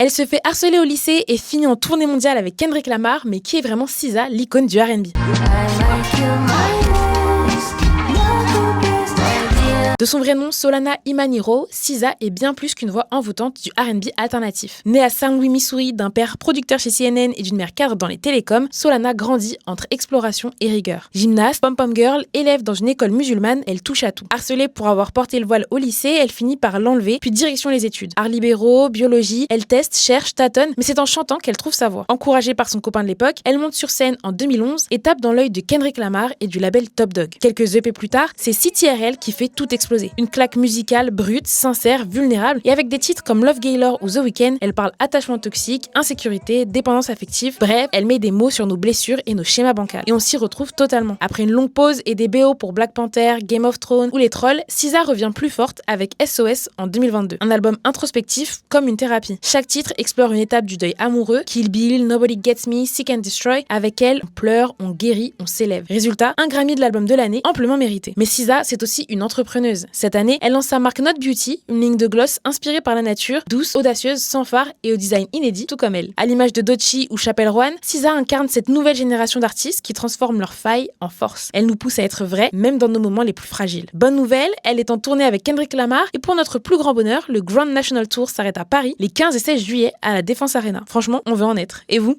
Elle se fait harceler au lycée et finit en tournée mondiale avec Kendrick Lamar, mais qui est vraiment SZA, l'icône du R&B? De son vrai nom, Solana Imaniro, SZA est bien plus qu'une voix envoûtante du R&B alternatif. Née à Saint-Louis, Missouri, d'un père producteur chez CNN et d'une mère cadre dans les télécoms, Solana grandit entre exploration et rigueur. Gymnaste, pom-pom girl, élève dans une école musulmane, elle touche à tout. Harcelée pour avoir porté le voile au lycée, elle finit par l'enlever, puis direction les études. Arts libéraux, biologie, elle teste, cherche, tâtonne, mais c'est en chantant qu'elle trouve sa voix. Encouragée par son copain de l'époque, elle monte sur scène en 2011 et tape dans l'œil de Kendrick Lamar et du label Top Dog. Quelques EP plus tard, c'est CTRL qui fait tout exploser. Une claque musicale brute, sincère, vulnérable, et avec des titres comme Love Gaylor ou The Weeknd, elle parle attachement toxique, insécurité, dépendance affective, bref, elle met des mots sur nos blessures et nos schémas bancals. Et on s'y retrouve totalement. Après une longue pause et des BO pour Black Panther, Game of Thrones ou Les Trolls, SZA revient plus forte avec SOS en 2022. Un album introspectif comme une thérapie. Chaque titre explore une étape du deuil amoureux, Kill Bill, Nobody Gets Me, Seek and Destroy. Avec elle, on pleure, on guérit, on s'élève. Résultat, un Grammy de l'album de l'année, amplement mérité. Mais SZA, c'est aussi une entrepreneuse. Cette année, elle lance sa marque Not Beauty, une ligne de gloss inspirée par la nature, douce, audacieuse, sans phare et au design inédit, tout comme elle. À l'image de Doechii ou Chappell Roan, SZA incarne cette nouvelle génération d'artistes qui transforment leurs failles en force. Elle nous pousse à être vrais, même dans nos moments les plus fragiles. Bonne nouvelle, elle est en tournée avec Kendrick Lamar et pour notre plus grand bonheur, le Grand National Tour s'arrête à Paris les 15 et 16 juillet à la Défense Arena. Franchement, on veut en être. Et vous ?